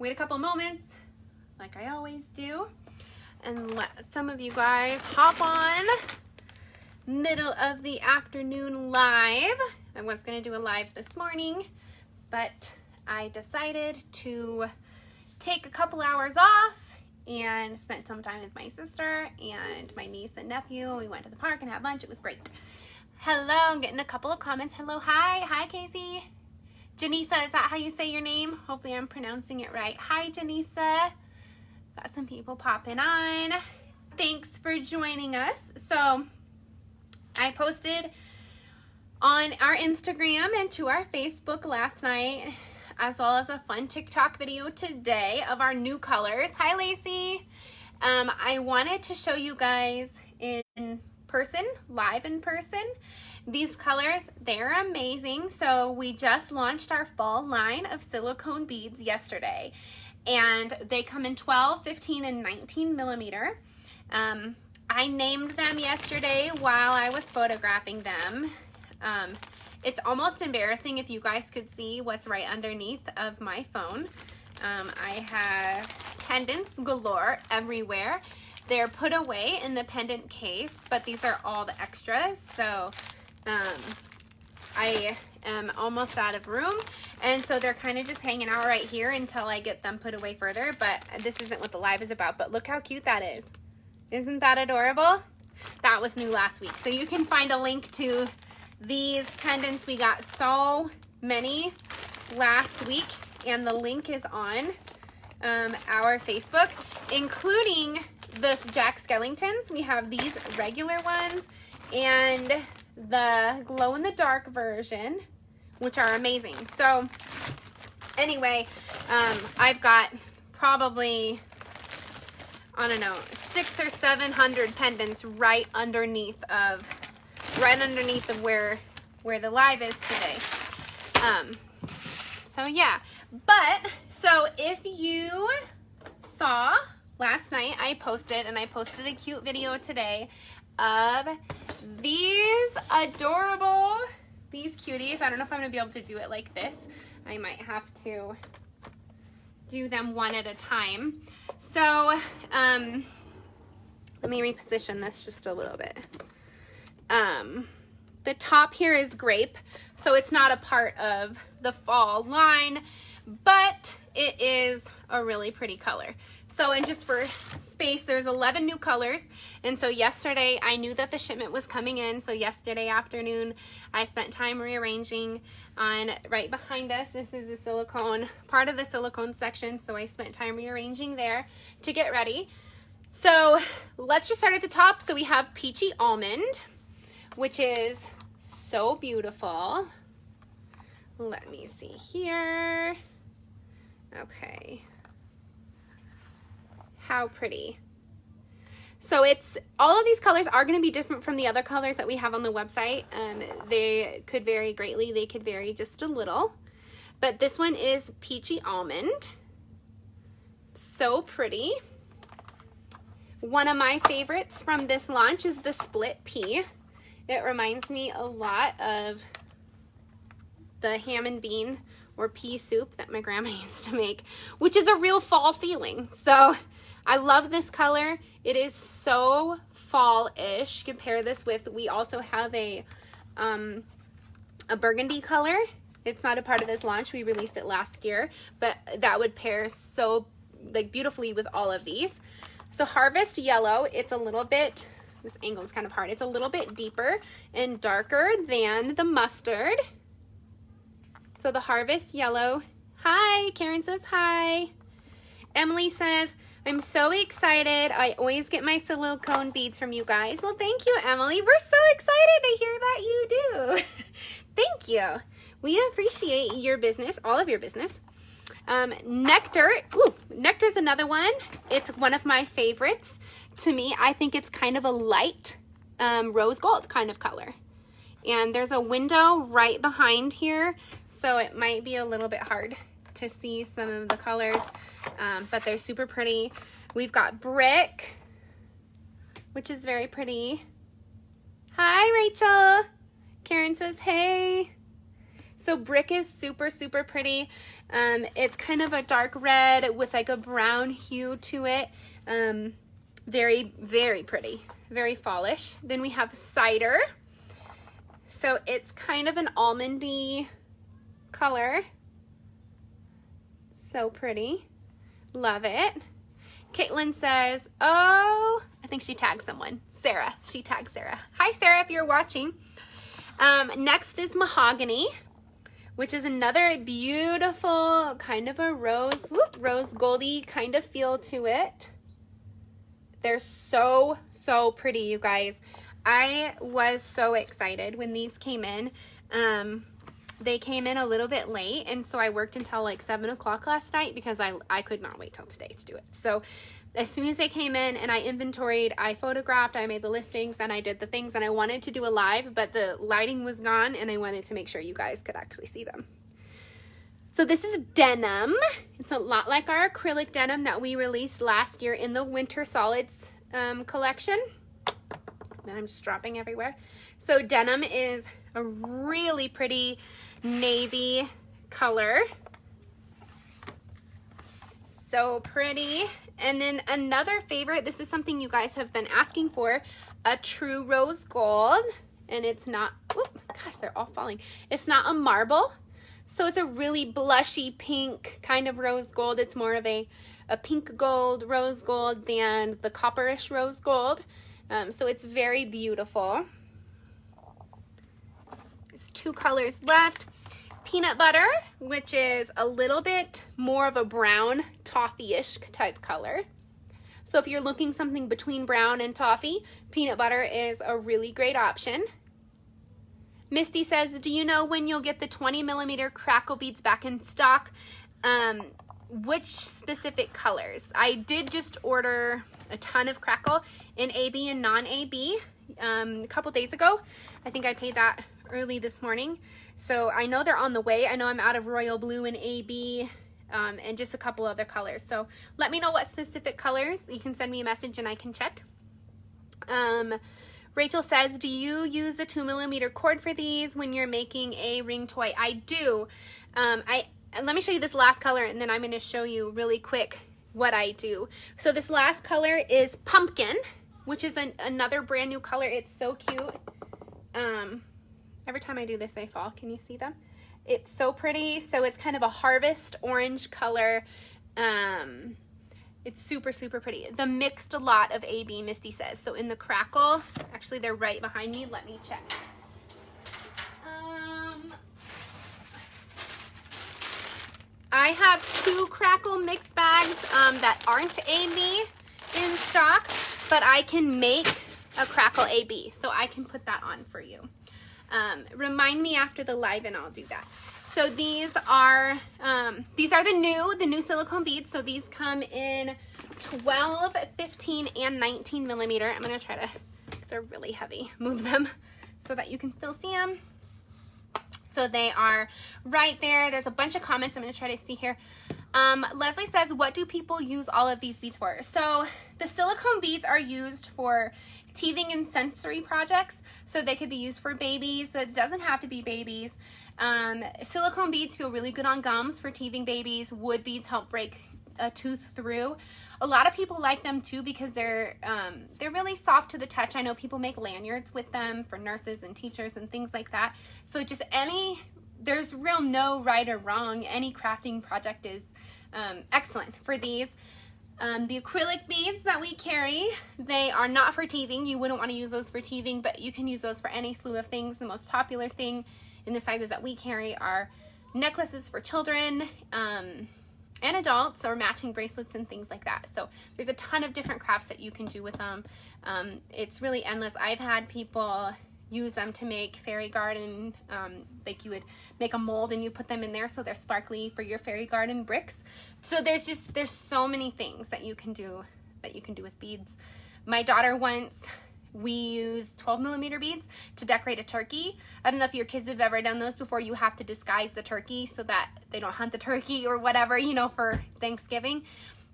wait a couple moments like I always do and let some of you guys hop on. Middle of the afternoon live. I was going to do a live this morning, but I decided to take a couple hours off and spent some time with my sister and my niece and nephew. We went to the park and had lunch. It was great. Hello, I'm getting a couple of comments. Hello, hi Casey. Janisa, is that how you say your name? Hopefully I'm pronouncing it right. Hi, Janisa. Got some people popping on. Thanks for joining us. So I posted on our Instagram and to our Facebook last night, as well as a fun TikTok video today of our new colors. Hi, Lacey. I wanted to show you guys in person, live in person. These colors, they're amazing. So we just launched our fall line of silicone beads yesterday, and they come in 12, 15, and 19 millimeter. I named them yesterday while I was photographing them. It's almost embarrassing if you guys could see what's right underneath of my phone. I have pendants galore everywhere. They're put away in the pendant case, but these are all the extras. So I am almost out of room, and so they're kind of just hanging out right here until I get them put away further. But this isn't what the live is about, but look how cute that is. Isn't that adorable? That was new last week. So you can find a link to these pendants. We got so many last week, and the link is on our Facebook, including the Jack Skellingtons. We have these regular ones and the glow-in-the-dark version, which are amazing. So anyway, I've got probably, I don't know, 600 or 700 pendants right underneath of where the live is today. So yeah, but so if you saw last night, I posted a cute video today of these adorable, these cuties. I don't know if I'm gonna be able to do it like this. I might have to do them one at a time. So let me reposition this just a little bit. The top here is grape, so it's not a part of the fall line, but it is a really pretty color. So, and just for space, there's 11 new colors. And so yesterday, I knew that the shipment was coming in. So yesterday afternoon, I spent time rearranging on right behind us. This is the silicone, part of the silicone section. So I spent time rearranging there to get ready. So let's just start at the top. So we have Peachy Almond, which is so beautiful. Let me see here. Okay. How pretty. So it's, all of these colors are going to be different from the other colors that we have on the website. They could vary greatly. They could vary just a little. But this one is Peachy Almond. So pretty. One of my favorites from this launch is the Split Pea. It reminds me a lot of the ham and bean or pea soup that my grandma used to make, which is a real fall feeling. So I love this color. It is so fall-ish. Compare this with, we also have a burgundy color. It's not a part of this launch. We released it last year, but that would pair so like beautifully with all of these. So Harvest Yellow, it's a little bit, this angle is kind of hard. It's a little bit deeper and darker than the mustard. So the Harvest Yellow. Hi, Karen says hi. Emily says, I'm so excited. I always get my silicone beads from you guys. Well, thank you, Emily. We're so excited to hear that you do. Thank you. We appreciate your business, all of your business. Nectar. Ooh, Nectar's another one. It's one of my favorites. To me, I think it's kind of a light rose gold kind of color. And there's a window right behind here, so it might be a little bit hard to see some of the colors, but they're super pretty. We've got Brick, which is very pretty. Hi, Rachel. Karen says, hey. So Brick is super, super pretty. It's kind of a dark red with like a brown hue to it. Very, very pretty. Very fallish. Then we have Cider. So it's kind of an almondy color. So pretty. Love it. Caitlin says, oh, I think she tagged someone. Sarah. She tagged Sarah. Hi, Sarah, if you're watching. Next is Mahogany, which is another beautiful kind of a rose goldy kind of feel to it. They're so, so pretty, you guys. I was so excited when these came in. They came in a little bit late, and so I worked until like 7 o'clock last night because I could not wait till today to do it. So as soon as they came in and I inventoried, I photographed, I made the listings, and I did the things, and I wanted to do a live, but the lighting was gone, and I wanted to make sure you guys could actually see them. So this is denim. It's a lot like our acrylic denim that we released last year in the Winter Solids collection. And I'm just dropping everywhere. So denim is a really pretty navy color. So pretty. And then another favorite, this is something you guys have been asking for, a true rose gold. And it's not, oh gosh, they're all falling. It's not a marble. So it's a really blushy pink kind of rose gold. It's more of a pink gold, rose gold than the copperish rose gold. So it's very beautiful. There's 2 colors left. Peanut butter, which is a little bit more of a brown toffee-ish type color. So if you're looking something between brown and toffee, peanut butter is a really great option. Misty says, do you know when you'll get the 20 millimeter crackle beads back in stock? Which specific colors? I did just order a ton of crackle in AB and non-AB a couple days ago. I think I paid that early this morning. So I know they're on the way. I know I'm out of royal blue and AB and just a couple other colors. So let me know what specific colors. You can send me a message and I can check. Rachel says, do you use the 2 millimeter cord for these when you're making a ring toy? I do. Let me show you this last color, and then I'm going to show you really quick what I do. So this last color is Pumpkin, which is another brand new color. It's so cute. Every time I do this, they fall. Can you see them? It's so pretty. So it's kind of a harvest orange color. It's super, super pretty. The mixed lot of AB, Misty says. So in the crackle, actually they're right behind me. Let me check. I have 2 crackle mixed bags that aren't AB in stock, but I can make a crackle AB. So I can put that on for you. Remind me after the live and I'll do that. So these are the new silicone beads. So these come in 12, 15, and 19 millimeter. I'm going to try to, because they're really heavy, move them so that you can still see them. So they are right there. There's a bunch of comments. I'm going to try to see here. Leslie says, what do people use all of these beads for? So the silicone beads are used for teething and sensory projects. So they could be used for babies, but it doesn't have to be babies. Silicone beads feel really good on gums for teething babies. Wood beads help break a tooth through. A lot of people like them too because they're really soft to the touch. I know people make lanyards with them for nurses and teachers and things like that. So just there's real no right or wrong. Any crafting project is excellent for these. The acrylic beads that we carry, they are not for teething. You wouldn't want to use those for teething, but you can use those for any slew of things. The most popular thing in the sizes that we carry are necklaces for children and adults, or matching bracelets and things like that. So there's a ton of different crafts that you can do with them. It's really endless. I've had people use them to make fairy garden, like you would make a mold and you put them in there so they're sparkly for your fairy garden bricks. So there's so many things that you can do with beads. My daughter once, we used 12 millimeter beads to decorate a turkey. I don't know if your kids have ever done those before. You have to disguise the turkey so that they don't hunt the turkey or whatever, you know, for Thanksgiving.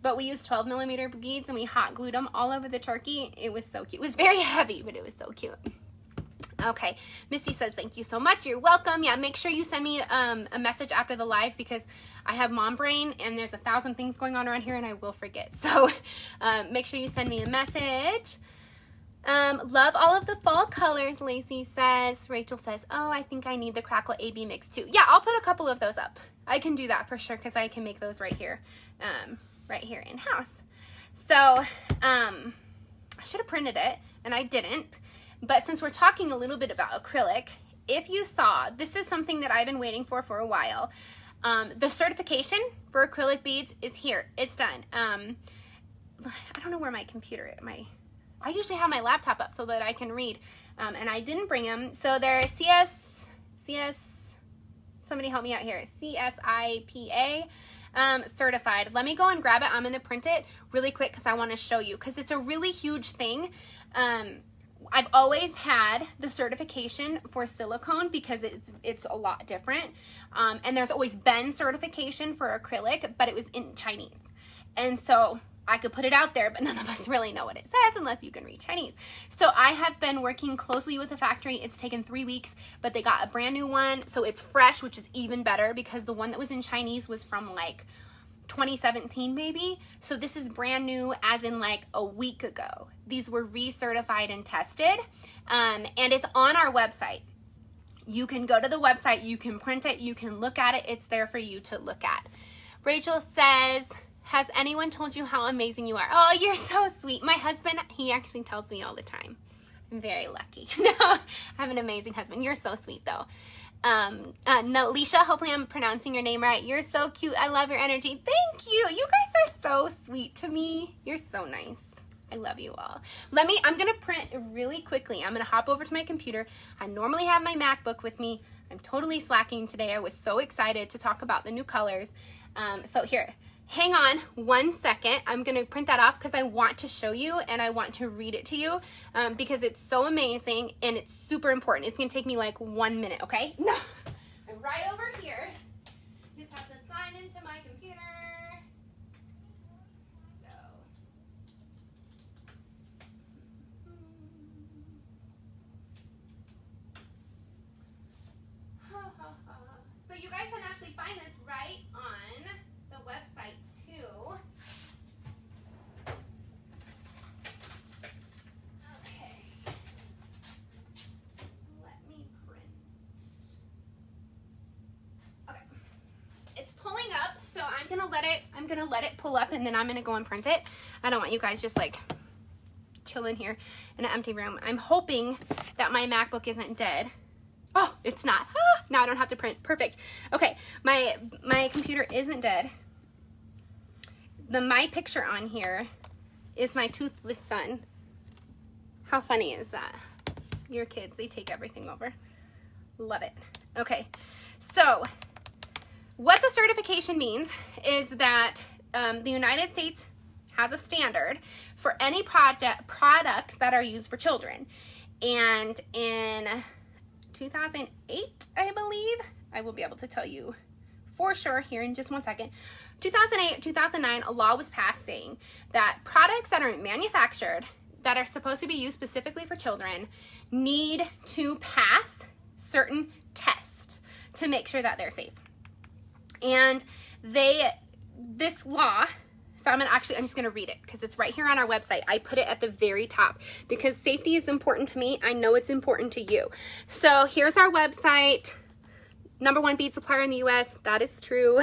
But we used 12 millimeter beads and we hot glued them all over the turkey. It was so cute. It was very heavy, but it was so cute. Okay, Misty says, thank you so much. You're welcome. Yeah, make sure you send me a message after the live because I have mom brain and there's 1,000 things going on around here and I will forget. So make sure you send me a message. Love all of the fall colors, Lacey says. Rachel says, oh, I think I need the Crackle AB mix too. Yeah, I'll put a couple of those up. I can do that for sure because I can make those right here in-house. So I should have printed it and I didn't. But since we're talking a little bit about acrylic, if you saw, this is something that I've been waiting for a while. The certification for acrylic beads is here. It's done. I don't know where my computer is. I usually have my laptop up so that I can read, and I didn't bring them. So they're somebody help me out here, CSIPA certified. Let me go and grab it. I'm going to print it really quick because I want to show you because it's a really huge thing. I've always had the certification for silicone because it's a lot different. And there's always been certification for acrylic, but it was in Chinese. And so I could put it out there, but none of us really know what it says unless you can read Chinese. So I have been working closely with the factory. It's taken 3 weeks, but they got a brand new one. So it's fresh, which is even better because the one that was in Chinese was from like 2017 maybe. So this is brand new as in like a week ago. These were recertified and tested, and it's on our website. You can go to the website, you can print it, you can look at it. It's there for you to look at. Rachel says, has anyone told you how amazing you are? Oh, you're so sweet. My husband, he actually tells me all the time. I'm very lucky. No, I have an amazing husband. You're so sweet though. Nalisha, hopefully I'm pronouncing your name right. You're so cute. I love your energy. Thank you. You guys are so sweet to me. You're so nice. I love you all. I'm going to print really quickly. I'm going to hop over to my computer. I normally have my MacBook with me. I'm totally slacking today. I was so excited to talk about the new colors. So here, hang on 1 second. I'm going to print that off because I want to show you and I want to read it to you because it's so amazing and it's super important. It's going to take me like 1 minute, okay? No, I'm right over here. Just have to sign into my computer. So you guys can actually find this right on the website too. Okay. Let me print. Okay. It's pulling up, so I'm gonna let it pull up and then I'm gonna go and print it. I don't want you guys just like chilling here in an empty room. I'm hoping that my MacBook isn't dead. Oh, it's not. Ah, now I don't have to print. Perfect. Okay, my computer isn't dead. My picture on here is my toothless son. How funny is that? Your kids, they take everything over. Love it. Okay, so what the certification means is that the United States has a standard for any products that are used for children. And in 2008, I believe, I will be able to tell you for sure here in just 1 second. 2008, 2009, a law was passed saying that products that are manufactured that are supposed to be used specifically for children need to pass certain tests to make sure that they're safe. And this law, so I'm just going to read it because it's right here on our website. I put it at the very top because safety is important to me. I know it's important to you. So here's our website. #1 bead supplier in the US. That is true.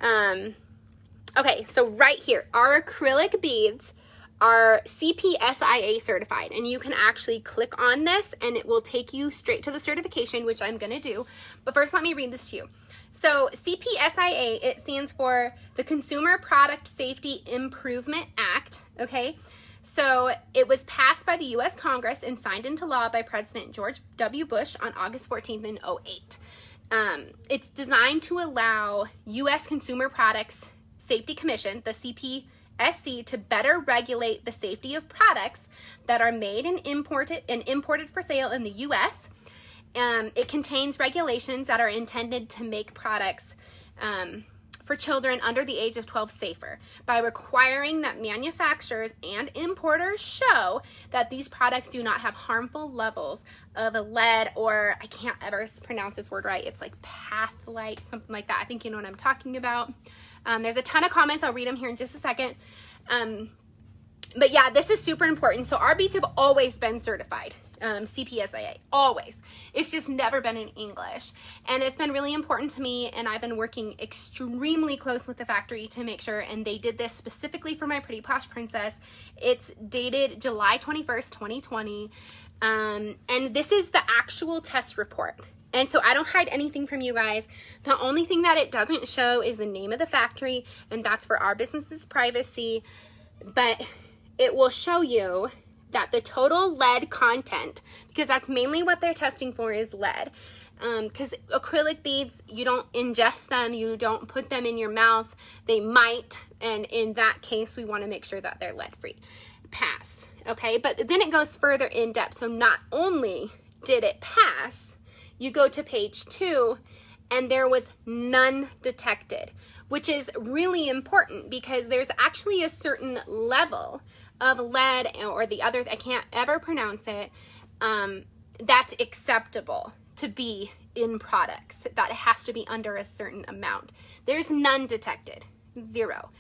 Okay, so right here, our acrylic beads are CPSIA certified, and you can actually click on this and it will take you straight to the certification, which I'm going to do. But first, let me read this to you. So CPSIA, it stands for the Consumer Product Safety Improvement Act, okay? So it was passed by the U.S. Congress and signed into law by President George W. Bush on August 14th in 2008. It's designed to allow U.S. Consumer Products Safety Commission, the CPSC, to better regulate the safety of products that are made and imported for sale in the U.S. It contains regulations that are intended to make products for children under the age of 12 safer by requiring that manufacturers and importers show that these products do not have harmful levels of lead, or I can't ever pronounce this word right. It's like pathlite, something like that. I think you know what I'm talking about. There's a ton of comments. I'll read them here in just a second. But yeah, this is super important. So our beads have always been certified, CPSIA, always. It's just never been in English. And it's been really important to me, and I've been working extremely close with the factory to make sure, and they did this specifically for my Pretty Posh Princess. It's dated July 21st, 2020. And this is the actual test report. And so I don't hide anything from you guys. The only thing that it doesn't show is the name of the factory, and that's for our business's privacy. But it will show you that the total lead content, because that's mainly what they're testing for, is lead. Because acrylic beads, you don't ingest them, you don't put them in your mouth. They might, and in that case, we want to make sure that they're lead-free. Pass, okay? But then it goes further in depth. So not only did it pass, you go to page 2, and there was none detected, which is really important because there's actually a certain level of lead, or the other, I can't ever pronounce it, that's acceptable to be in products, that it has to be under a certain amount. There's none detected, 0.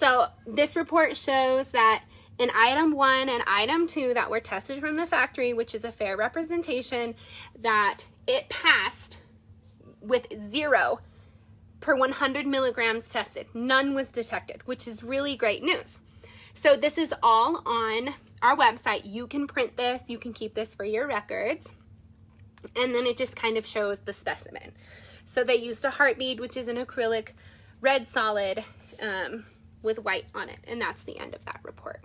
So this report shows that in item 1 and item 2 that were tested from the factory, which is a fair representation, that it passed with 0 per 100 milligrams tested. None was detected, which is really great news. So this is all on our website. You can print this, you can keep this for your records, and then it just kind of shows the specimen. So they used a heart bead, which is an acrylic red solid with white on it, and that's the end of that report.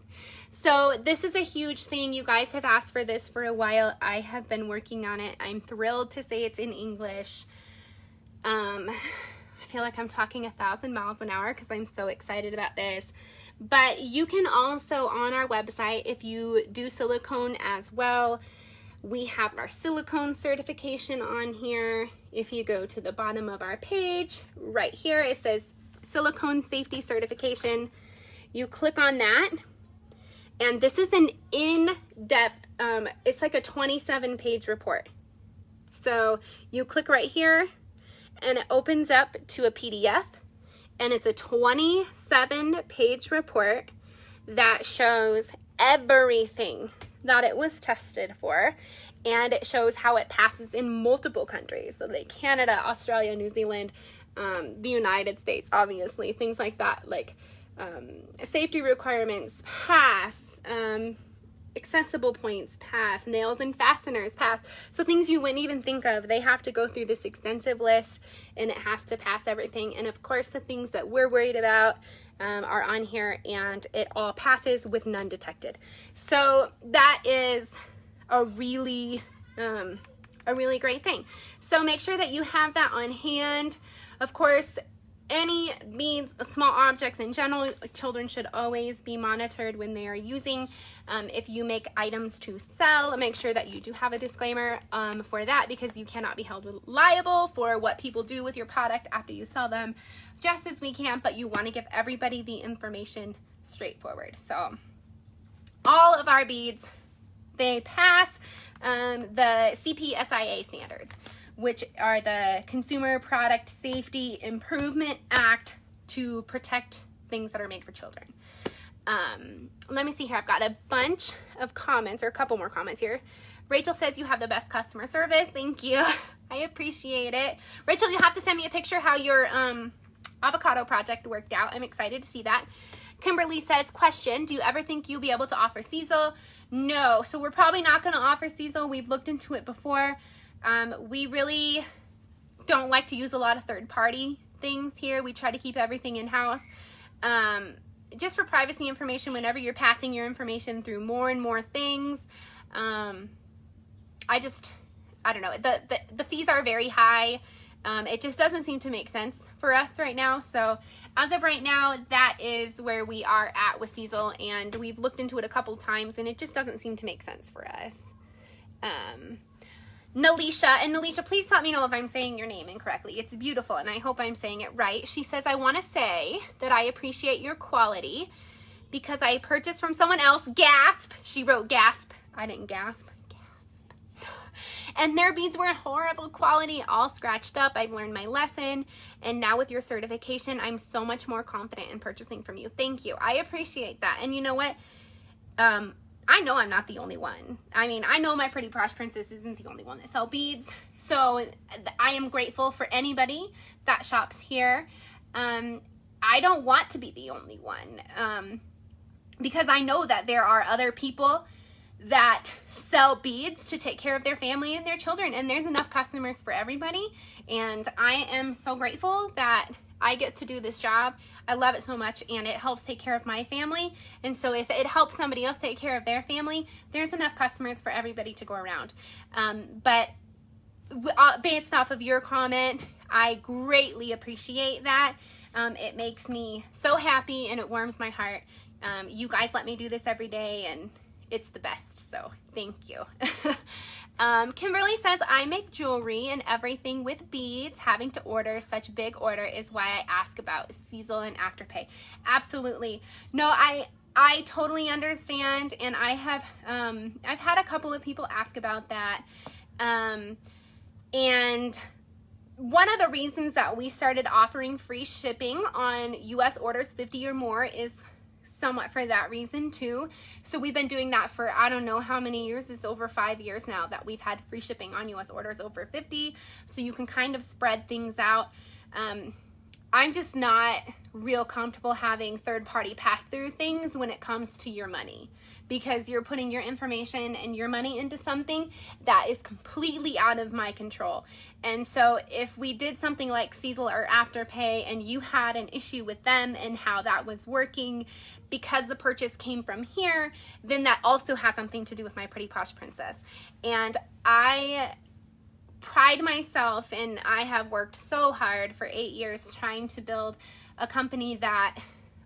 So this is a huge thing. You guys have asked for this for a while. I have been working on it. I'm thrilled to say it's in English. I feel like I'm talking 1,000 miles an hour because I'm so excited about this. But you can also, on our website, if you do silicone as well, we have our silicone certification on here. If you go to the bottom of our page, right here, it says silicone safety certification. You click on that, and this is an in-depth, it's like a 27-page report. So you click right here, and it opens up to a PDF. And it's a 27-page report that shows everything that it was tested for. And it shows how it passes in multiple countries. So like Canada, Australia, New Zealand, the United States, obviously. Things like that, like safety requirements, pass, accessible points, pass, nails and fasteners, pass. So things you wouldn't even think of, they have to go through this extensive list, and it has to pass everything. And of course, the things that we're worried about are on here, and it all passes with none detected. So that is a really great thing. So make sure that you have that on hand. Of course, any beads, small objects in general, children should always be monitored when they are using. If you make items to sell, make sure that you do have a disclaimer for that, because you cannot be held liable for what people do with your product after you sell them, just as we can, but you want to give everybody the information straightforward. So all of our beads, they pass the CPSIA standards, which are the Consumer Product Safety Improvement Act to protect things that are made for children. Let me see here. I've got a bunch of comments, or a couple more comments here. Rachel says you have the best customer service. Thank you. I appreciate it. Rachel, you'll have to send me a picture how your avocado project worked out. I'm excited to see that. Kimberly says, question, do you ever think you'll be able to offer Cecil? No. So we're probably not going to offer Cecil. We've looked into it before. We really don't like to use a lot of third-party things here. We try to keep everything in-house. Just for privacy information, whenever you're passing your information through more and more things, I don't know. The fees are very high. It just doesn't seem to make sense for us right now. So as of right now, that is where we are at with Cecil, and we've looked into it a couple times, and it just doesn't seem to make sense for us. Nalisha, and Nalisha, please let me know if I'm saying your name incorrectly. It's beautiful, and I hope I'm saying it right. She says, I want to say that I appreciate your quality because I purchased from someone else. Gasp. She wrote gasp. I didn't gasp. Gasp. And their beads were horrible quality, all scratched up. I've learned my lesson, and now with your certification, I'm so much more confident in purchasing from you. Thank you. I appreciate that. And you know what? I know I'm not the only one. I mean, I know my Pretty Posh Princess isn't the only one that sell beads. So I am grateful for anybody that shops here. I don't want to be the only one because I know that there are other people that sell beads to take care of their family and their children, and there's enough customers for everybody. And I am so grateful that I get to do this job. I love it so much, and it helps take care of my family. And so if it helps somebody else take care of their family, there's enough customers for everybody to go around. But based off of your comment, I greatly appreciate that. It makes me so happy, and it warms my heart. You guys let me do this every day, and it's the best, so thank you. Kimberly says, I make jewelry and everything with beads. Having to order such big order is why I ask about Seasel and Afterpay. Absolutely. No, I totally understand, and I have I've had a couple of people ask about that. And one of the reasons that we started offering free shipping on US orders 50 or more is somewhat for that reason too. So we've been doing that for I don't know how many years. It's over 5 years now that we've had free shipping on US orders over 50, so you can kind of spread things out. I'm just not real comfortable having third-party pass through things when it comes to your money, because you're putting your information and your money into something that is completely out of my control. And so if we did something like Seasel or Afterpay and you had an issue with them and how that was working because the purchase came from here, then that also has something to do with my Pretty Posh Princess. And I pride myself, and I have worked so hard for 8 years trying to build a company that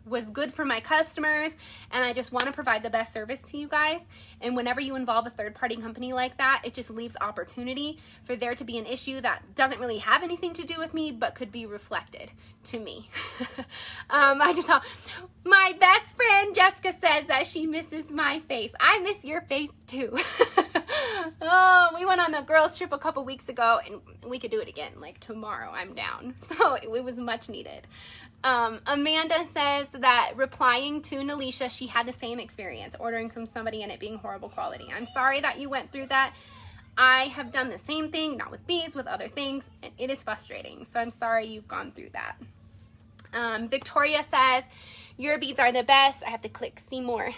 was good for my customers, and I just want to provide the best service to you guys. And whenever you involve a third-party company like that, it just leaves opportunity for there to be an issue that doesn't really have anything to do with me but could be reflected to me. I just saw my best friend Jessica says that she misses my face. I miss your face too. Oh, we went on a girls trip a couple weeks ago, and we could do it again like tomorrow. I'm down. So it was much needed. Amanda says that replying to Nalisha, she had the same experience ordering from somebody and it being horrible quality. I'm sorry that you went through that. I have done the same thing, not with beads, with other things, and it is frustrating. So I'm sorry you've gone through that. Victoria says, your beads are the best. I have to click see more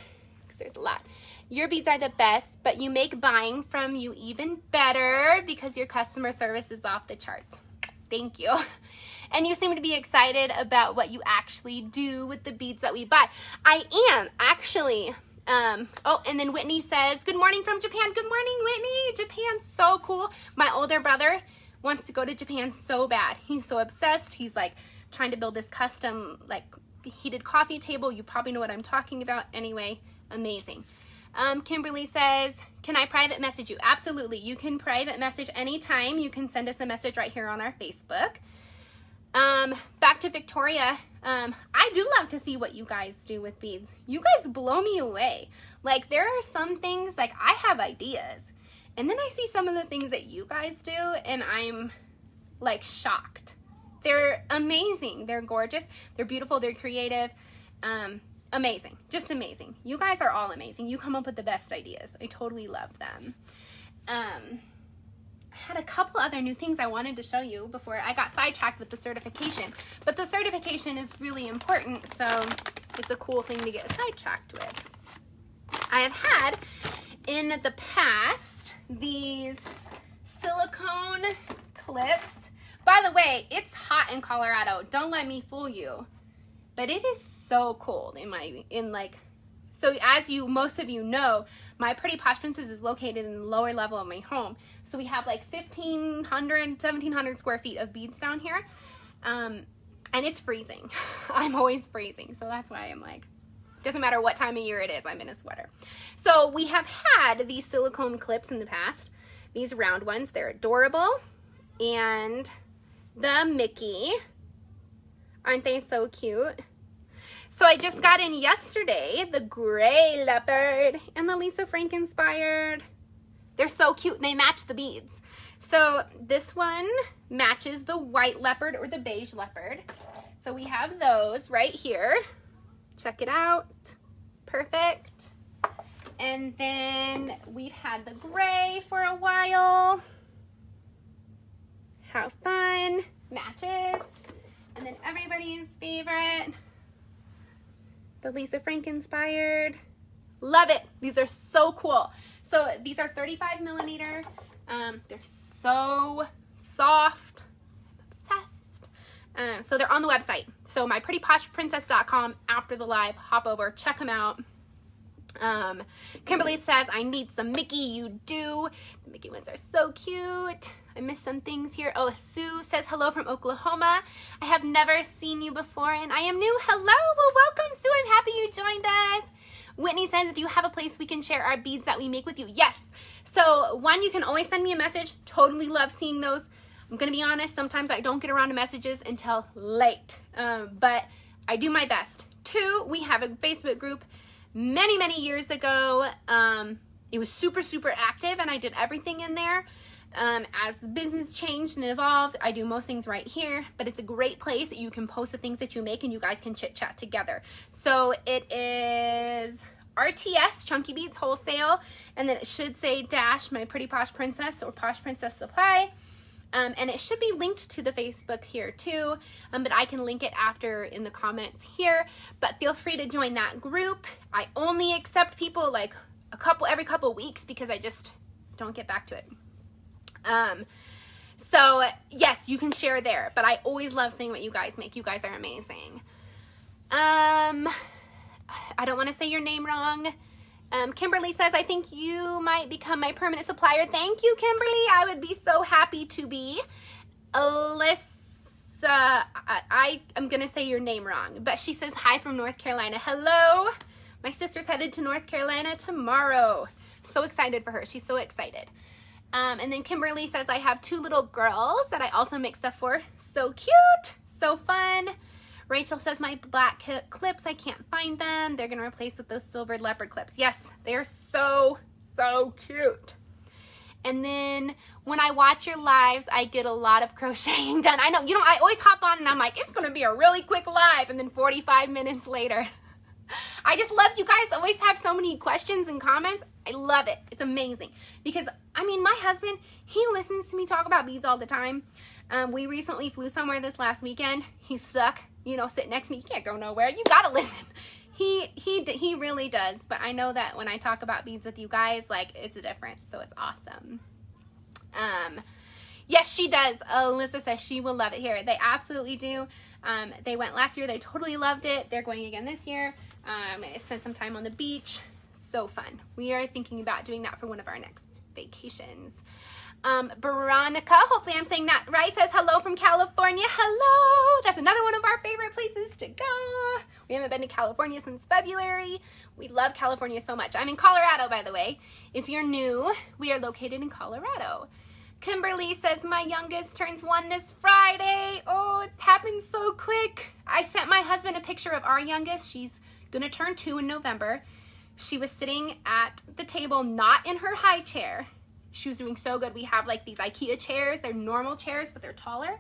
because there's a lot. Your beads are the best, but you make buying from you even better because your customer service is off the charts. Thank you. And you seem to be excited about what you actually do with the beads that we buy. I am, actually. Oh, and then Whitney says, good morning from Japan. Good morning, Whitney. Japan's so cool. My older brother wants to go to Japan so bad. He's so obsessed. He's like trying to build this custom like heated coffee table. You probably know what I'm talking about. Anyway, amazing. Kimberly says, can I private message you? Absolutely. You can private message anytime. You can send us a message right here on our Facebook. Back to Victoria. I do love to see what you guys do with beads. You guys blow me away. Like, there are some things, like, I have ideas, and then I see some of the things that you guys do, and I'm, like, shocked. They're amazing. They're gorgeous. They're beautiful. They're creative. Amazing. Just amazing. You guys are all amazing. You come up with the best ideas. I totally love them. I had a couple other new things I wanted to show you before I got sidetracked with the certification. But the certification is really important, so it's a cool thing to get sidetracked with. I have had in the past these silicone clips. By the way, it's hot in Colorado. Don't let me fool you. But it is so cold so as most of you know, my Pretty Posh Princess is located in the lower level of my home. So we have like 1,500, 1,700 square feet of beads down here. And it's freezing. I'm always freezing. So that's why I'm like, doesn't matter what time of year it is, I'm in a sweater. So we have had these silicone clips in the past these round ones. They're adorable. And the Mickey. Aren't they so cute? So I just got in yesterday the gray leopard and the Lisa Frank inspired. They're so cute. They match the beads. So this one matches the white leopard or the beige leopard. So we have those right here. Check it out. Perfect. And then we've had the gray for a while. How fun. Matches. And then everybody's favorite, the Lisa Frank inspired. Love it. These are so cool. So these are 35 millimeter. They're so soft. I'm obsessed. So they're on the website. So myprettyposhprincess.com. After the live, hop over, check them out. Kimberly says, I need some Mickey. You do. The Mickey ones are so cute. I missed some things here. Oh, Sue says hello from Oklahoma. I have never seen you before and I am new. Hello. Well, welcome, Sue. I'm happy you joined us. Whitney says, do you have a place we can share our beads that we make with you? Yes. So one, you can always send me a message. Totally love seeing those. I'm going to be honest. Sometimes I don't get around to messages until late, but I do my best. Two, we have a Facebook group. Many years ago, it was super active and I did everything in there. As the business changed and evolved, I do most things right here, but it's a great place that you can post the things that you make and you guys can chit chat together. So it is RTS, Chunky Beads Wholesale, and then it should say dash My Pretty Posh Princess or Posh Princess Supply. And it should be linked to the Facebook here too, but I can link it after in the comments here. But feel free to join that group. I only accept people like every couple weeks because I just don't get back to it. So yes, you can share there, but I always love seeing what you guys make. You guys are amazing. I don't want to say your name wrong. Kimberly says, I think you might become my permanent supplier. Thank you, Kimberly. I would be so happy to be. Alyssa, I am going to say your name wrong, but she says hi from North Carolina. Hello. My sister's headed to North Carolina tomorrow. So excited for her. She's so excited. And then Kimberly says, I have 2 little girls that I also make stuff for. So cute. So fun. Rachel says, my black clips, I can't find them. They're going to replace with those silver leopard clips. Yes, they're so cute. And then when I watch your lives, I get a lot of crocheting done. I know, I always hop on and I'm like, it's going to be a really quick live. And then 45 minutes later, I just love you guys always have so many questions and comments. I love it. It's amazing. Because, I mean, my husband, he listens to me talk about beads all the time. We recently flew somewhere this last weekend. He's stuck, sitting next to me. You can't go nowhere. You got to listen. He really does. But I know that when I talk about beads with you guys, like, it's different. So it's awesome. Yes, she does. Alyssa says she will love it here. They absolutely do. They went last year. They totally loved it. They're going again this year. Spent some time on the beach. So fun. We are thinking about doing that for one of our next vacations. Veronica, hopefully I'm saying that right, says hello from California. Hello. That's another one of our favorite places to go. We haven't been to California since February. We love California so much. I'm in Colorado, by the way. If you're new, we are located in Colorado. Kimberly says my youngest turns 1 this Friday. Oh, it's happened so quick. I sent my husband a picture of our youngest. She's gonna turn 2 in November. She was sitting at the table, not in her high chair. She was doing so good. We have like these IKEA chairs. They're normal chairs, but they're taller.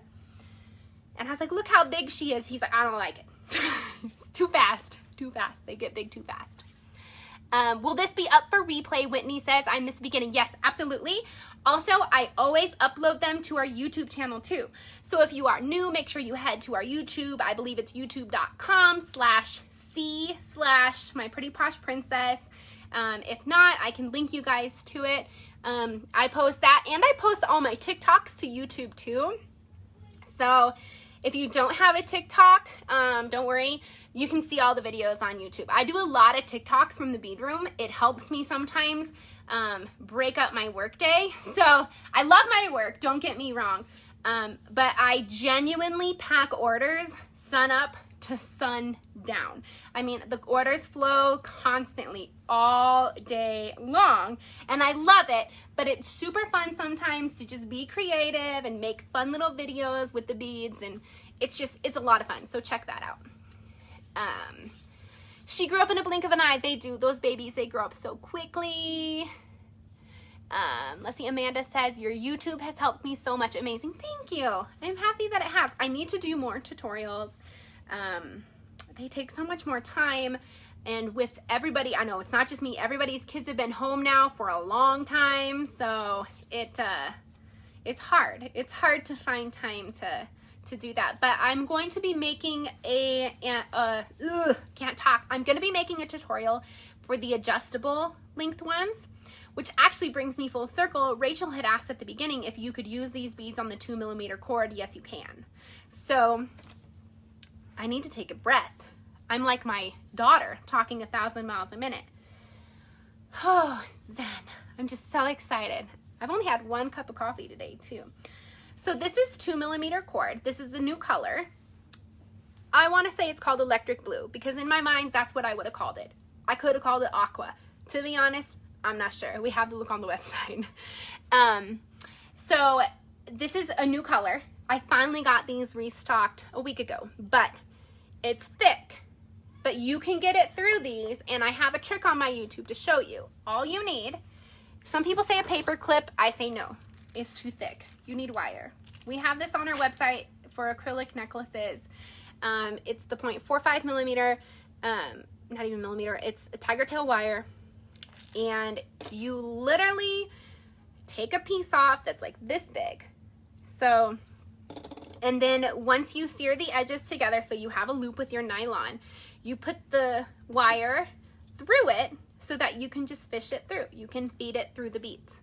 And I was like, look how big she is. He's like, I don't like it. It's too fast. Too fast. They get big too fast. Will this be up for replay? Whitney says, I missed the beginning. Yes, absolutely. Also, I always upload them to our YouTube channel too. So if you are new, make sure you head to our YouTube. I believe it's youtube.com/c/myprettyposhprincess. If not, I can link you guys to it. I post that and I post all my TikToks to YouTube too. So if you don't have a TikTok, don't worry. You can see all the videos on YouTube. I do a lot of TikToks from the bead room. It helps me sometimes break up my work day. So I love my work, don't get me wrong. But I genuinely pack orders sun up to sundown. I mean, the orders flow constantly all day long, and I love it, but it's super fun sometimes to just be creative and make fun little videos with the beads, and it's a lot of fun, so check that out. She grew up in a blink of an eye. They do. Those babies, they grow up so quickly. Let's see, Amanda says, your YouTube has helped me so much. Amazing. Thank you. I'm happy that it has. I need to do more tutorials. They take so much more time, and with everybody, I know it's not just me, everybody's kids have been home now for a long time, so it's hard. It's hard to find time to do that. But I'm going to be making I'm going to be making a tutorial for the adjustable length ones, which actually brings me full circle. Rachel had asked at the beginning if you could use these beads on the 2mm cord. Yes, you can. So I need to take a breath. I'm like my daughter talking 1,000 miles a minute. Oh, Zen. I'm just so excited. I've only had 1 cup of coffee today too. So this is 2mm cord. This is a new color. I want to say it's called electric blue because in my mind, that's what I would have called it. I could have called it aqua. To be honest, I'm not sure. We have to look on the website. So this is a new color. I finally got these restocked a week ago, but it's thick. But you can get it through these, and I have a trick on my YouTube to show you. All you need, some people say a paper clip. I say no. It's too thick. You need wire. We have this on our website for acrylic necklaces. It's the 0.45 millimeter, not even millimeter, it's a tiger tail wire. And you literally take a piece off that's like this big. So, and then once you sear the edges together, so you have a loop with your nylon, you put the wire through it so that you can just fish it through. You can feed it through the beads.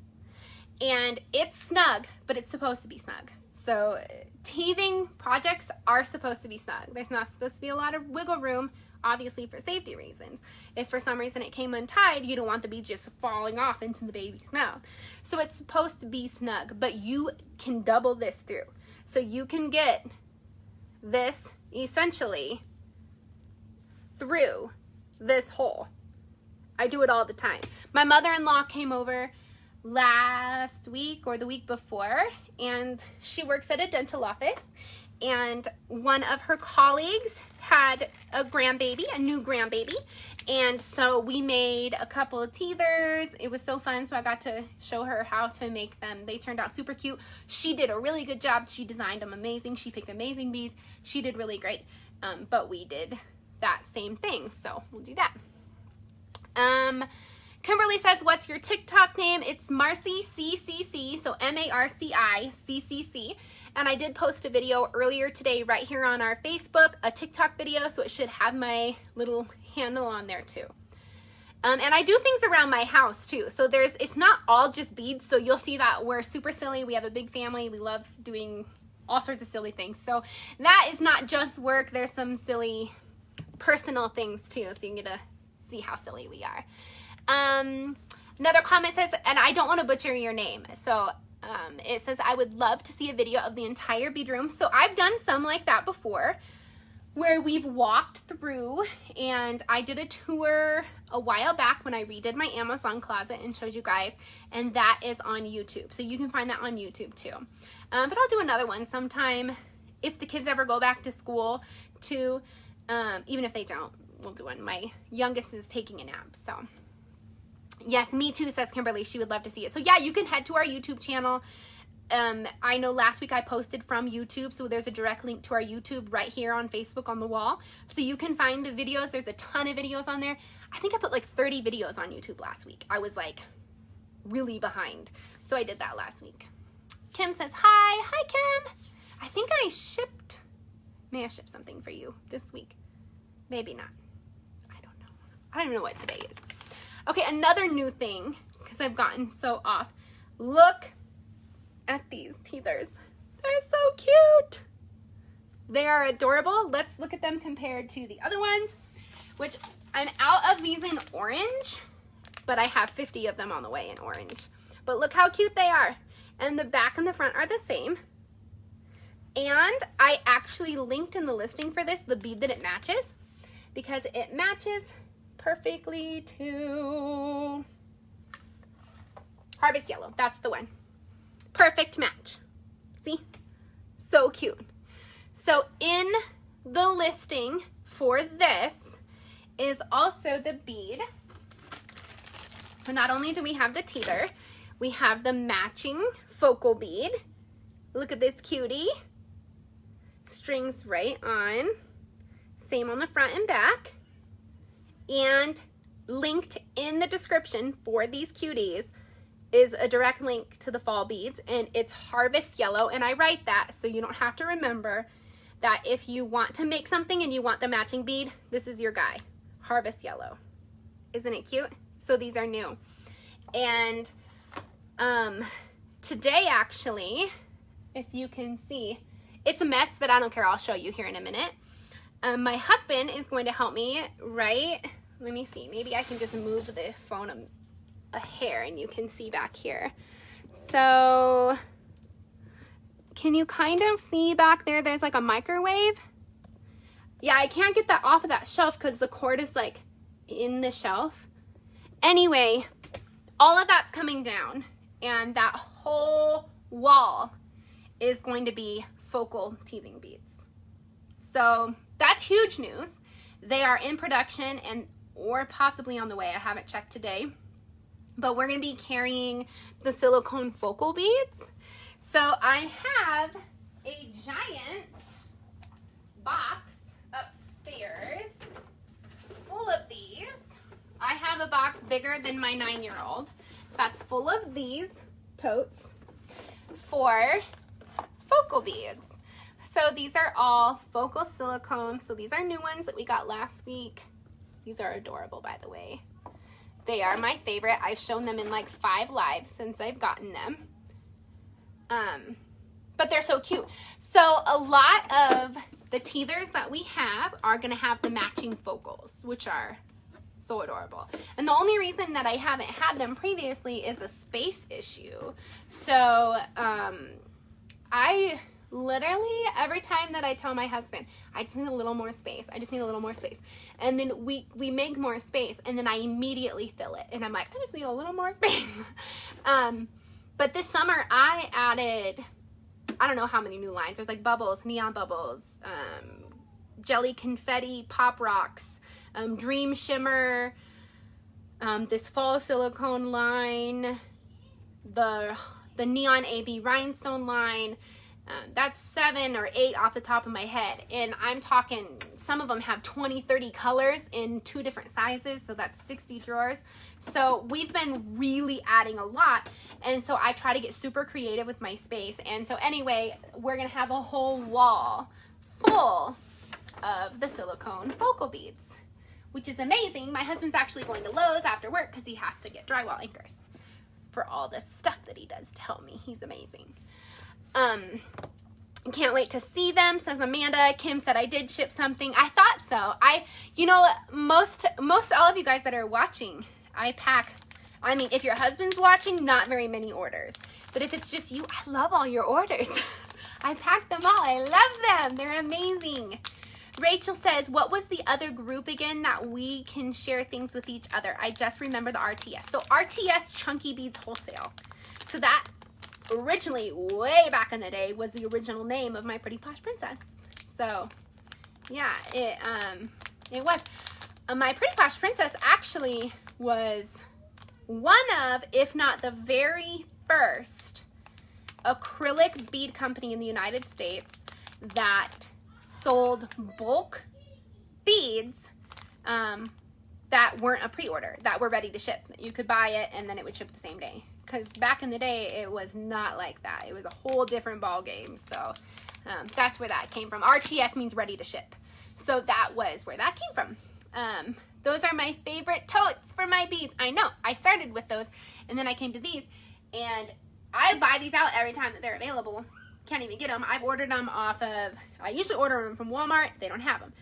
And it's snug, but it's supposed to be snug. So teething projects are supposed to be snug. There's not supposed to be a lot of wiggle room, obviously for safety reasons. If for some reason it came untied, you don't want the bead just falling off into the baby's mouth. So it's supposed to be snug, but you can double this through. So you can get this essentially through this hole. I do it all the time. My mother-in-law came over last week or the week before, and she works at a dental office, and one of her colleagues had a grandbaby, a new grandbaby, and so we made a couple of teethers. It was so fun, so I got to show her how to make them. They turned out super cute. She did a really good job. She designed them amazing. She picked amazing beads. She did really great, but we did that same thing, so we'll do that. Kimberly says, what's your TikTok name? It's Marcy CCC, so MARCI CCC. And I did post a video earlier today right here on our Facebook, a TikTok video, so it should have my little handle on there too. And I do things around my house too. So it's not all just beads, so you'll see that we're super silly. We have a big family. We love doing all sorts of silly things. So that is not just work. There's some silly personal things too, so you can get to see how silly we are. Another comment says, and I don't want to butcher your name, so it says, I would love to see a video of the entire bead room. So I've done some like that before where we've walked through, and I did a tour a while back when I redid my Amazon closet and showed you guys, and that is on YouTube. So you can find that on YouTube too. But I'll do another one sometime if the kids ever go back to school too. Even if they don't, we'll do one. My youngest is taking a nap, so. Yes, me too, says Kimberly. She would love to see it. So yeah, you can head to our YouTube channel. I know last week I posted from YouTube, so there's a direct link to our YouTube right here on Facebook on the wall. So you can find the videos. There's a ton of videos on there. I think I put like 30 videos on YouTube last week. I was like really behind. So I did that last week. Kim says, hi. Hi, Kim. I think I may have shipped something for you this week. Maybe not. I don't know. I don't even know what today is. Okay, another new thing, because I've gotten so off. Look at these teethers. They're so cute. They are adorable. Let's look at them compared to the other ones, which I'm out of these in orange, but I have 50 of them on the way in orange. But look how cute they are. And the back and the front are the same. And I actually linked in the listing for this the bead that it matches, because it matches perfectly to Harvest Yellow. That's the one. Perfect match. See? So cute. So in the listing for this is also the bead. So not only do we have the teeter, we have the matching focal bead. Look at this cutie. Strings right on. Same on the front and back. And linked in the description for these cuties is a direct link to the fall beads, and it's Harvest Yellow. And I write that so you don't have to remember that if you want to make something and you want the matching bead, this is your guy, Harvest Yellow. Isn't it cute? So these are new. And today, actually, if you can see, it's a mess, but I don't care. I'll show you here in a minute. My husband is going to help me write. Let me see. Maybe I can just move the phone a hair and you can see back here. So can you kind of see back there? There's like a microwave. Yeah, I can't get that off of that shelf because the cord is like in the shelf. Anyway, all of that's coming down, and that whole wall is going to be focal teething beads. So that's huge news. They are in production or possibly on the way. I haven't checked today. But we're going to be carrying the silicone focal beads. So I have a giant box upstairs full of these. I have a box bigger than my 9-year-old that's full of these totes for focal beads. So these are all focal silicone. So these are new ones that we got last week. These are adorable, by the way. They are my favorite. I've shown them in like 5 lives since I've gotten them. But they're so cute. So a lot of the teethers that we have are going to have the matching focals, which are so adorable. And the only reason that I haven't had them previously is a space issue. So I literally, every time that I tell my husband, I just need a little more space. I just need a little more space. And then we make more space, and then I immediately fill it. And I'm like, I just need a little more space. But this summer I added, I don't know how many new lines. There's like bubbles, neon bubbles, jelly confetti, pop rocks, dream shimmer, this fall silicone line, the neon AB rhinestone line. That's 7 or 8 off the top of my head. And I'm talking, some of them have 20, 30 colors in 2 different sizes. So that's 60 drawers. So we've been really adding a lot. And so I try to get super creative with my space. And so anyway, we're going to have a whole wall full of the silicone focal beads, which is amazing. My husband's actually going to Lowe's after work because he has to get drywall anchors for all the stuff that he does to help me. He's amazing. Can't wait to see them, says Amanda. Kim said I did ship something. I thought so. You know, most all of you guys that are watching, I pack. I mean, if your husband's watching, not very many orders. But if it's just you, I love all your orders. I pack them all. I love them. They're amazing. Rachel says, what was the other group again that we can share things with each other? I just remember the RTS. So RTS Chunky Beads Wholesale. So that originally, way back in the day, was the original name of my Pretty Posh Princess. So yeah, it was. My Pretty Posh Princess actually was one of, if not the very first acrylic bead company in the United States that sold bulk beads that weren't a pre-order, that were ready to ship. You could buy it and then it would ship the same day. Because back in the day, it was not like that. It was a whole different ball game. So that's where that came from. RTS means ready to ship. So that was where that came from. Those are my favorite totes for my beads. I know. I started with those, and then I came to these. And I buy these out every time that they're available. Can't even get them. I've ordered them off of, I usually order them from Walmart. They don't have them.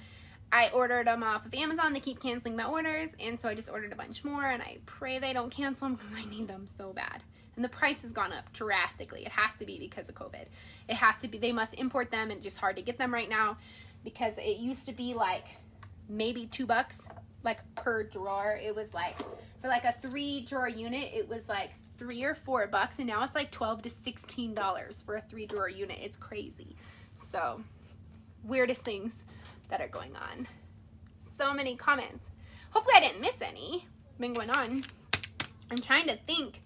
I ordered them off of Amazon. They keep canceling my orders, and so I just ordered a bunch more, and I pray they don't cancel them because I need them so bad. And the price has gone up drastically. It has to be because of COVID. It has to be. They must import them, and it's just hard to get them right now because it used to be like maybe $2 like per drawer. It was like for like a 3-drawer unit, it was like $3 or $4, and now it's like $12 to $16 for a 3-drawer unit. It's crazy. So weirdest things that are going on. So many comments. Hopefully I didn't miss any. Been going on. I'm trying to think.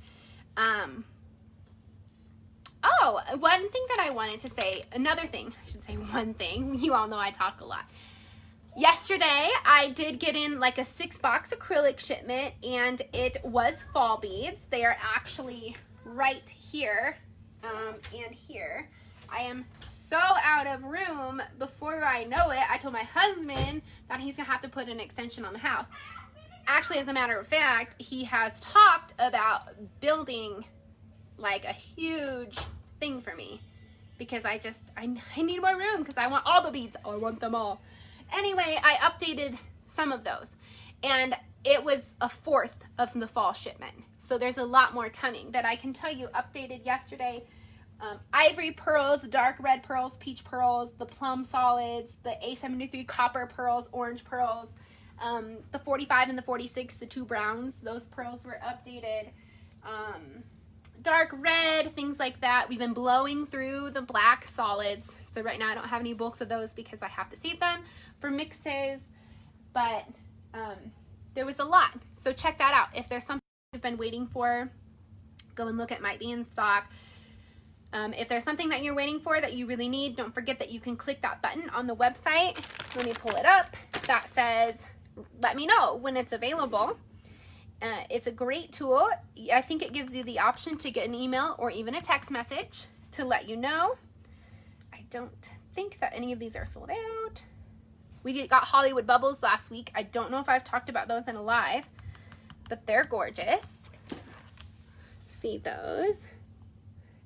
Oh, one thing that I wanted to say, another thing, I should say one thing. You all know I talk a lot. Yesterday, I did get in like a 6-box acrylic shipment, and it was fall beads. They are actually right here and here. I am so out of room. Before I know it, I told my husband that he's gonna have to put an extension on the house. Actually, as a matter of fact, he has talked about building like a huge thing for me because I need more room because I want all the beads. I want them all. Anyway, I updated some of those, and it was a 1/4 of the fall shipment. So there's a lot more coming, but I can tell you updated yesterday. Ivory pearls, dark red pearls, peach pearls, the plum solids, the A73 copper pearls, orange pearls, the 45 and the 46, the 2 browns, those pearls were updated. Dark red, things like that. We've been blowing through the black solids. So right now I don't have any bulks of those because I have to save them for mixes, but there was a lot. So check that out. If there's something you've been waiting for, go and look. It might be in stock. If there's something that you're waiting for that you really need, don't forget that you can click that button on the website. Let me pull it up. That says, let me know when it's available. It's a great tool. I think it gives you the option to get an email or even a text message to let you know. I don't think that any of these are sold out. We got Hollywood Bubbles last week. I don't know if I've talked about those in a live, but they're gorgeous. See those?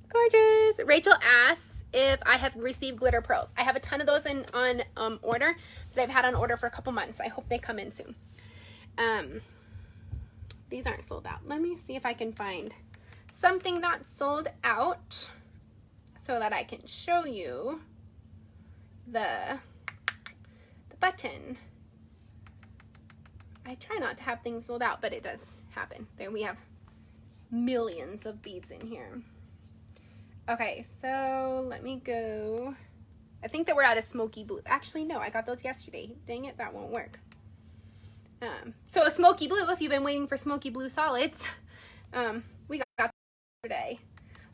Gorgeous. Rachel asks if I have received glitter pearls. I have a ton of those on order that I've had on order for a couple months. I hope they come in soon. These aren't sold out. Let me see if I can find something that's sold out so that I can show you the button. I try not to have things sold out, but it does happen. There we have millions of beads in here. Okay, so let me go. I think that we're out of smoky blue. Actually, no, I got those yesterday. Dang it, that won't work. So a smoky blue, if you've been waiting for smoky blue solids, we got yesterday.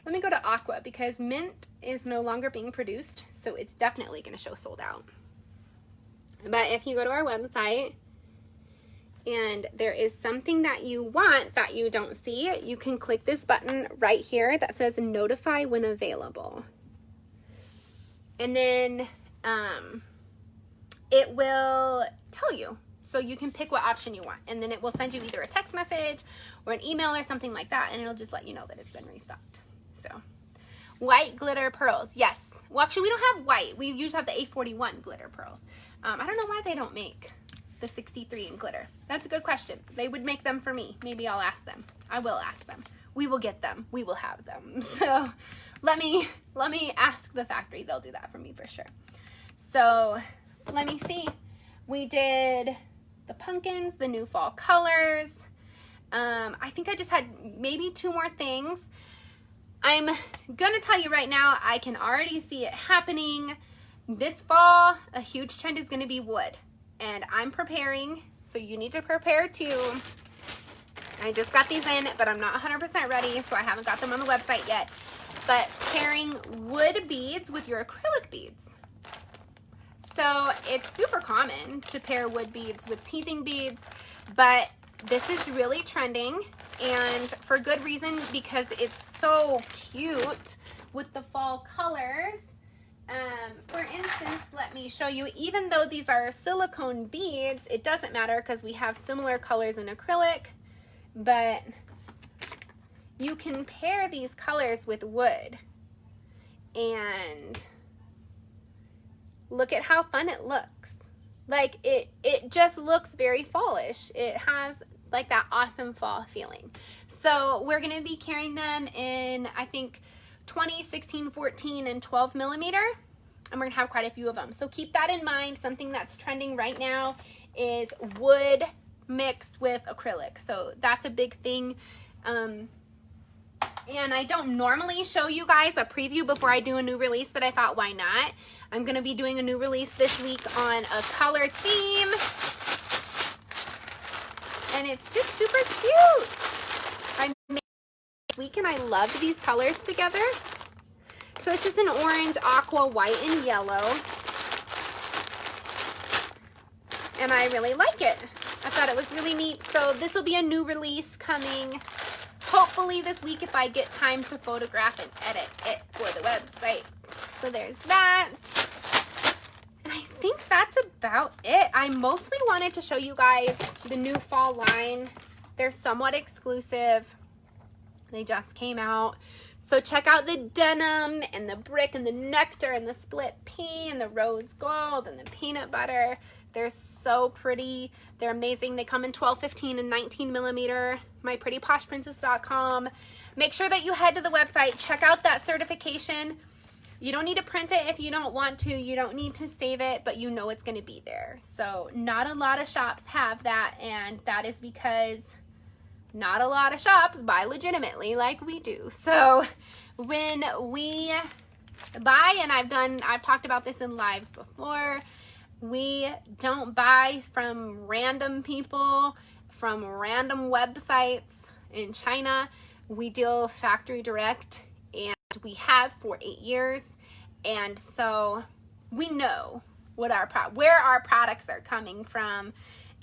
Let me go to aqua because mint is no longer being produced, so it's definitely going to show sold out. But if you go to our website and there is something that you want that you don't see, you can click this button right here that says notify when available. And then it will tell you. So you can pick what option you want, and then it will send you either a text message or an email or something like that, and it'll just let you know that it's been restocked. So white glitter pearls, yes. Well, actually we don't have white. We usually have the A41 glitter pearls. I don't know why they don't make the 63 in glitter. That's a good question. They would make them for me. Maybe I'll ask them. I will ask them. We will get them. We will have them. So let me ask the factory. They'll do that for me for sure. So let me see. We did the pumpkins, the new fall colors. I think I just had maybe 2 more things. I'm gonna tell you right now, I can already see it happening. This fall, a huge trend is gonna be wood. And I'm preparing, so you need to prepare too. I just got these in, but I'm not 100% ready, so I haven't got them on the website yet. But pairing wood beads with your acrylic beads. So it's super common to pair wood beads with teething beads, but this is really trending, and for good reason, because it's so cute with the fall colors. For instance, let me show you, even though these are silicone beads, it doesn't matter because we have similar colors in acrylic, but you can pair these colors with wood, and look at how fun it looks. Like it just looks very fallish. It has like that awesome fall feeling. So we're going to be carrying them in, I think, 20, 16, 14, and 12 millimeter. And we're going to have quite a few of them. So keep that in mind. Something that's trending right now is wood mixed with acrylic. So that's a big thing. And I don't normally show you guys a preview before I do a new release, but I thought, why not? I'm going to be doing a new release this week on a color theme. And it's just super cute. I made it this week and I loved these colors together. So it's just an orange, aqua, white, and yellow. And I really like it. I thought it was really neat. So this will be a new release coming hopefully this week if I get time to photograph and edit it for the website. So there's that. And I think that's about it. I mostly wanted to show you guys the new fall line. They're somewhat exclusive. They just came out. So check out the denim and the brick and the nectar and the split pea and the rose gold and the peanut butter. They're so pretty. They're amazing. They come in 12, 15, and 19 millimeter. myprettyposhprincess.com. Make sure that you head to the website. Check out that certification. You don't need to print it if you don't want to. You don't need to save it, but you know it's going to be there. So not a lot of shops have that, and that is because not a lot of shops buy legitimately like we do. So when we buy, and I've talked about this in lives before, we don't buy from random people, from random websites in China. We deal factory direct, and we have for 8 years. And so we know what where our products are coming from.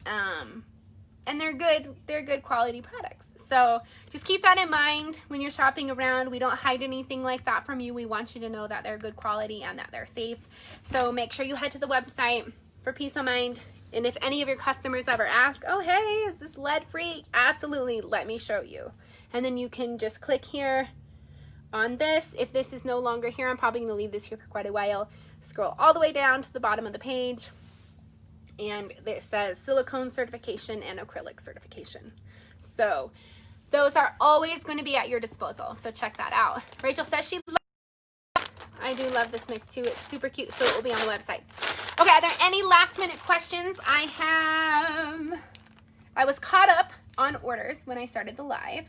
And they're good quality products. So just keep that in mind when you're shopping around. We don't hide anything like that from you. We want you to know that they're good quality and that they're safe. So make sure you head to the website for peace of mind. And if any of your customers ever ask, oh, hey, is this lead free? Absolutely, let me show you. And then you can just click here on this. If this is no longer here, I'm probably going to leave this here for quite a while. Scroll all the way down to the bottom of the page. And it says silicone certification and acrylic certification. So those are always going to be at your disposal. So check that out. Rachel says she loves it. I do love this mix too. It's super cute. So it will be on the website. Okay, are there any last minute questions? I was caught up on orders when I started the live.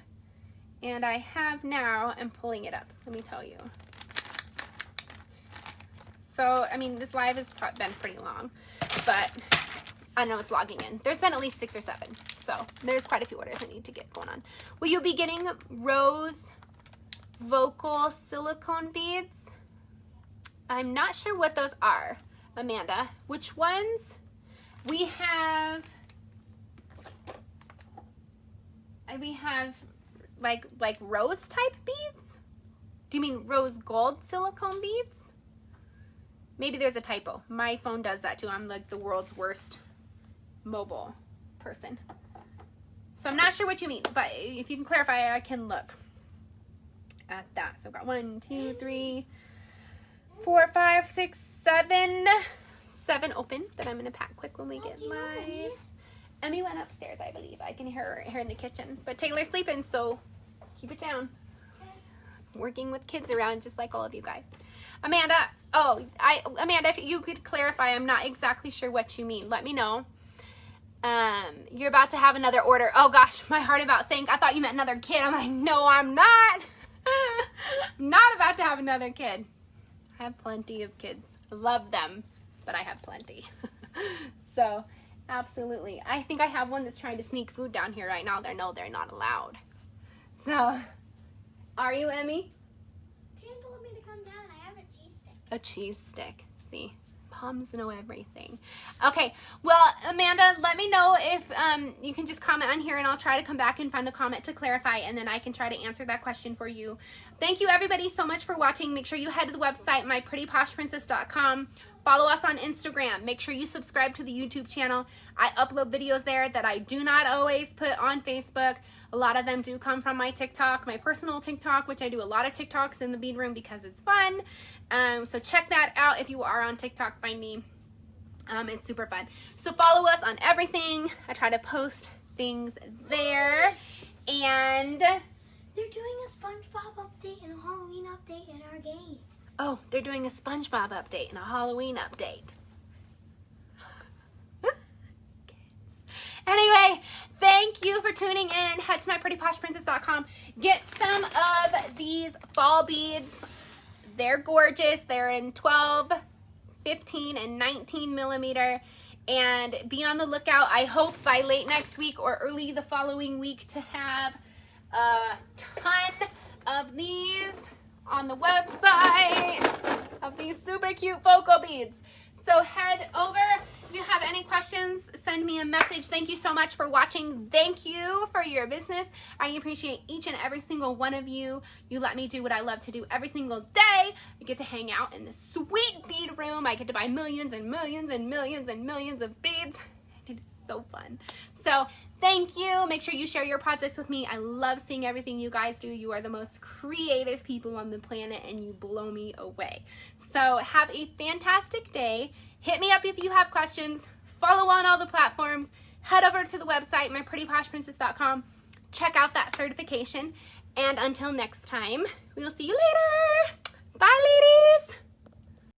And I have now, I'm pulling it up. Let me tell you. So, I mean, this live has been pretty long, but I know it's logging in. There's been at least 6 or 7. So there's quite a few orders I need to get going on. Will you be getting rose vocal silicone beads? I'm not sure what those are, Amanda. Which ones? We have like rose type beads? Do you mean rose gold silicone beads? Maybe there's a typo. My phone does that too. I'm like the world's worst mobile person. So I'm not sure what you mean, but if you can clarify, I can look at that. So I've got 1, 2, 3, 4, 5, 6, 7 open that I'm gonna pack quick when we get live. Emmy went upstairs, I believe. I can hear her in the kitchen, but Taylor's sleeping, so keep it down. Working with kids around just like all of you guys. Amanda, Amanda, if you could clarify, I'm not exactly sure what you mean. Let me know. You're about to have another order. Oh gosh, my heart about saying, I thought you meant another kid. I'm like, no, I'm not. I'm not about to have another kid. I have plenty of kids. I love them, but I have plenty. So, absolutely. I think I have one that's trying to sneak food down here right now. They're not allowed. So, are you, Emmy? She told me to come down. I have a cheese stick. A cheese stick. See, moms know everything. Okay, well, Amanda, let me know if you can just comment on here, and I'll try to come back and find the comment to clarify, and then I can try to answer that question for you. Thank you, everybody, so much for watching. Make sure you head to the website, myprettyposhprincess.com. Follow us on Instagram. Make sure you subscribe to the YouTube channel. I upload videos there that I do not always put on Facebook. A lot of them do come from my TikTok, my personal TikTok, which I do a lot of TikToks in the bead room because it's fun. So check that out if you are on TikTok. Find me. It's super fun. So follow us on everything. I try to post things there. And they're doing a SpongeBob update and a Halloween update in our game. oh, they're doing a SpongeBob update and a Halloween update. Anyway, thank you for tuning in. Head to myprettyposhprincess.com. Get some of these fall beads. They're gorgeous. They're in 12, 15, and 19 millimeter. And be on the lookout. I hope by late next week or early the following week to have a ton of these on the website of these super cute focal beads. So head over. If you have any questions, send me a message. Thank you so much for watching. Thank you for your business. I appreciate each and every single one of you. You let me do what I love to do every single day. I get to hang out in this sweet bead room. I get to buy millions and millions and millions and millions of beads. It is so fun. So thank you. Make sure you share your projects with me. I love seeing everything you guys do. You are the most creative people on the planet and you blow me away. So have a fantastic day. Hit me up if you have questions. Follow on all the platforms. Head over to the website, myprettyposhprincess.com. Check out that certification. And until next time, we will see you later. Bye, ladies.